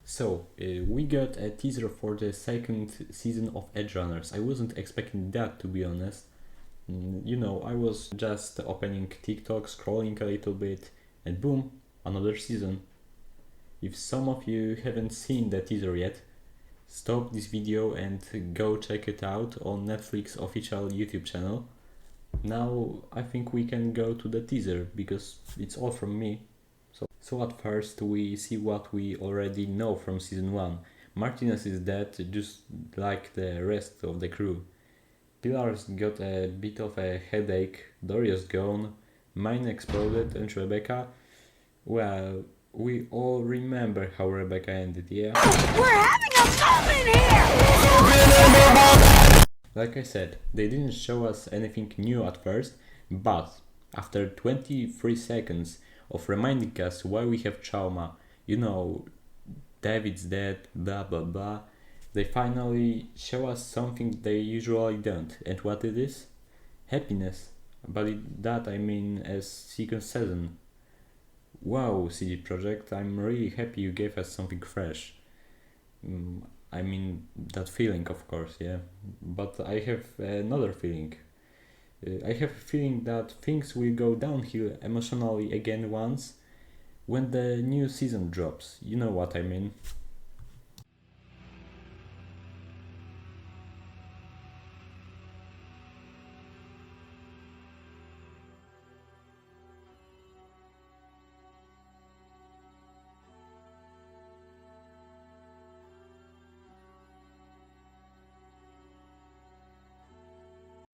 We got a teaser for the second season of Edgerunners. I wasn't expecting that, to be honest. I was just opening TikTok, scrolling a little bit, and boom, another season. If some of you haven't seen the teaser yet, stop this video and go check it out on Netflix official YouTube channel. Now I think we can go to the teaser because it's all from me. So at first we see what we already know from season 1. Martinez is dead, just like the rest of the crew. Pilar's got a bit of a headache, Doria's gone, mine exploded, and Rebecca, well, we all remember how Rebecca ended, yeah? We're having a moment here! Like I said, they didn't show us anything new at first, but after 23 seconds of reminding us why we have trauma, David's dead, blah blah blah, they finally show us something they usually don't. And what it is? Happiness. That I mean as second season. Wow, CD Projekt, I'm really happy you gave us something fresh. I mean, that feeling, of course, yeah. But I have another feeling. I have a feeling that things will go downhill emotionally again once when the new season drops. You know what I mean.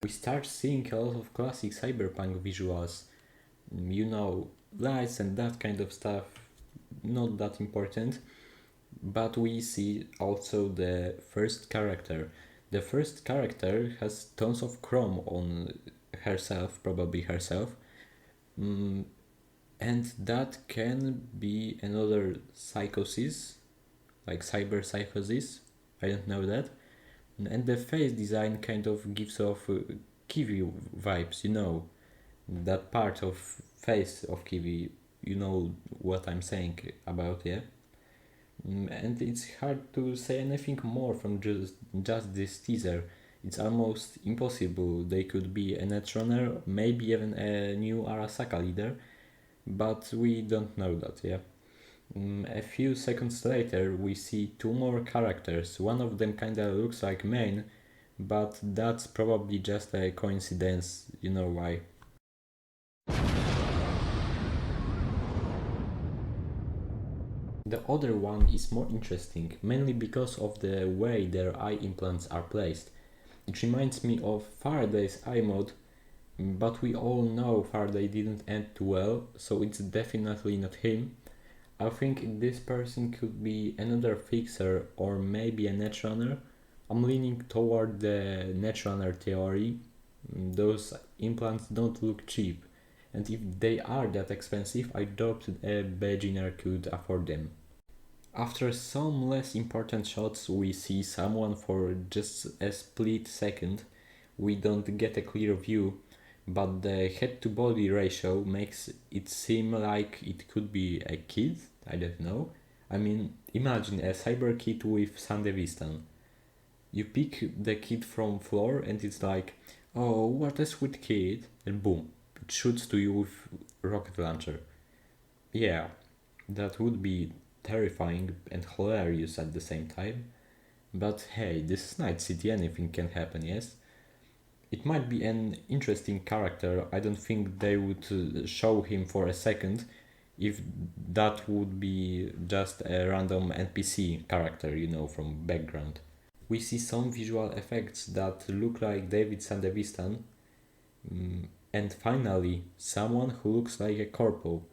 We start seeing a lot of classic cyberpunk visuals, lights and that kind of stuff, not that important, but we see also the first character. The first character has tons of chrome on herself, probably herself, and that can be another psychosis, like cyber psychosis, I don't know that. And the face design kind of gives off Kiwi vibes, that part of face of Kiwi, you know what I'm saying about, yeah? And it's hard to say anything more from just this teaser. It's almost impossible. They could be a Netrunner, maybe even a new Arasaka leader, but we don't know that, yeah? A few seconds later, we see two more characters. One of them kinda looks like Main, but that's probably just a coincidence, you know why. The other one is more interesting, mainly because of the way their eye implants are placed. It reminds me of Faraday's eye mode, but we all know Faraday didn't end too well, so it's definitely not him. I think this person could be another fixer or maybe a netrunner. I'm leaning toward the netrunner theory. Those implants don't look cheap, and if they are that expensive, I doubt a beginner could afford them. After some less important shots, we see someone for just a split second. We don't get a clear view, but the head to body ratio makes it seem like it could be a kid. I don't know. I mean, imagine a cyber kid with Sandevistan. You pick the kid from floor and it's like, oh, what a sweet kid, and boom, it shoots to you with rocket launcher. Yeah, that would be terrifying and hilarious at the same time. But hey, this is Night City, anything can happen, yes? It might be an interesting character. I don't think they would show him for a second if that would be just a random NPC character, from background. We see some visual effects that look like David Sandevistan, and finally, someone who looks like a corpo,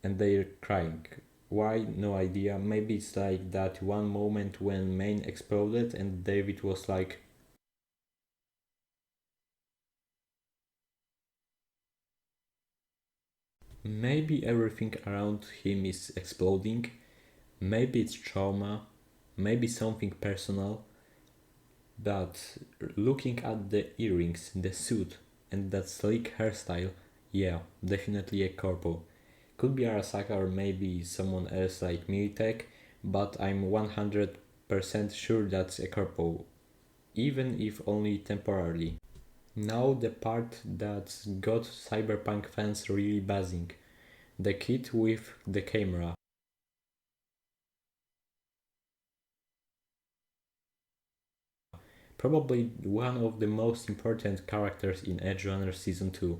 and they're crying. Why? No idea. Maybe it's like that one moment when Main exploded and David was like, maybe everything around him is exploding, maybe it's trauma, maybe something personal, but looking at the earrings, the suit, and that sleek hairstyle, yeah, definitely a corpo. Could be Arasaka or maybe someone else like Militek, but I'm 100% sure that's a corpo, even if only temporarily. Now the part that got Cyberpunk fans really buzzing. The kid with the camera. Probably one of the most important characters in Edgerunners Season 2.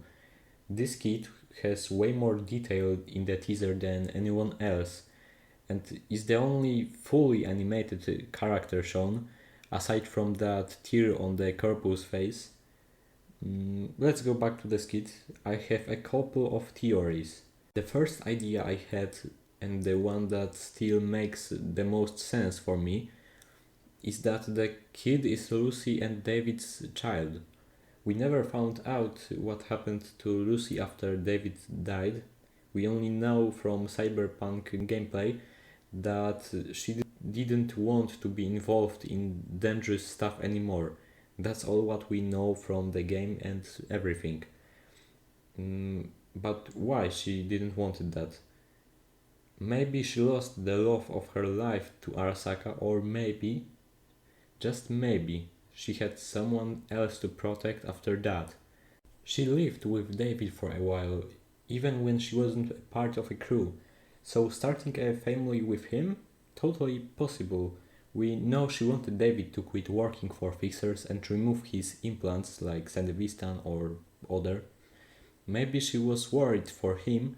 This kid has way more detail in the teaser than anyone else, and is the only fully animated character shown, aside from that tear on the corpus face. Let's go back to the skit. I have a couple of theories. The first idea I had, and the one that still makes the most sense for me, is that the kid is Lucy and David's child. We never found out what happened to Lucy after David died. We only know from Cyberpunk gameplay that she didn't want to be involved in dangerous stuff anymore. That's all what we know from the game and everything. But why she didn't want that? Maybe she lost the love of her life to Arasaka, or maybe, just maybe, she had someone else to protect after that. She lived with David for a while, even when she wasn't a part of a crew, so starting a family with him? Totally possible. We know she wanted David to quit working for Fixers and remove his implants like Sandevistan or other. Maybe she was worried for him,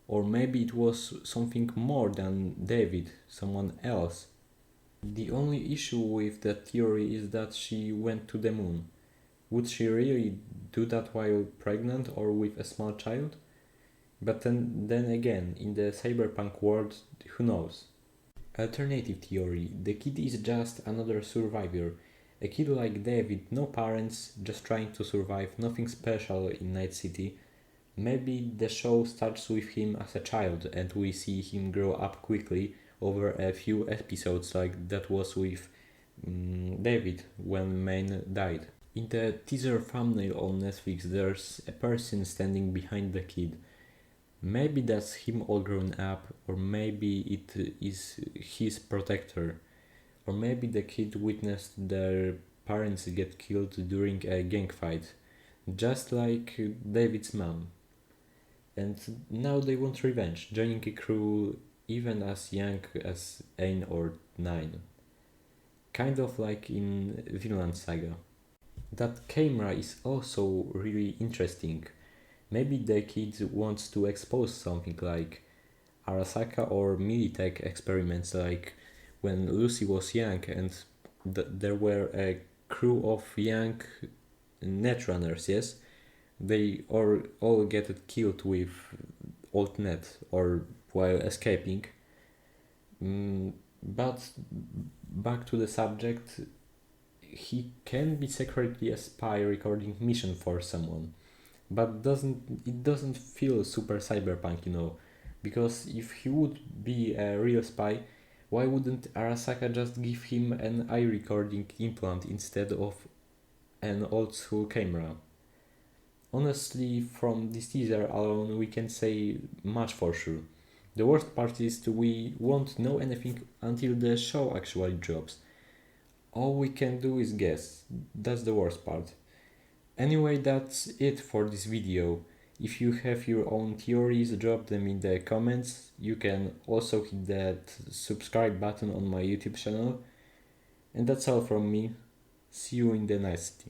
or maybe it was something more than David, someone else. The only issue with that theory is that she went to the moon. Would she really do that while pregnant or with a small child? But then again, in the cyberpunk world, who knows? Alternative theory: the kid is just another survivor. A kid like David, no parents, just trying to survive, nothing special in Night City. Maybe the show starts with him as a child and we see him grow up quickly over a few episodes, like that was with David when Maine died. In the teaser thumbnail on Netflix, there's a person standing behind the kid. Maybe that's him all grown up, or maybe it is his protector, or maybe the kid witnessed their parents get killed during a gang fight, just like David's mom. And now they want revenge, joining a crew even as young as 8 or 9. Kind of like in Vinland Saga. That camera is also really interesting. Maybe the kid wants to expose something like Arasaka or Militech experiments, like when Lucy was young and there were a crew of young netrunners, yes? They all get killed with old net or while escaping. But back to the subject, he can be secretly a spy recording mission for someone, but doesn't feel super cyberpunk, because if he would be a real spy, why wouldn't Arasaka just give him an eye recording implant instead of an old school camera? Honestly, from this teaser alone, we can say much for sure. The worst part is we won't know anything until the show actually drops. All we can do is guess. That's the worst part. Anyway, that's it for this video. If you have your own theories, drop them in the comments. You can also hit that subscribe button on my YouTube channel. And that's all from me. See you in the next.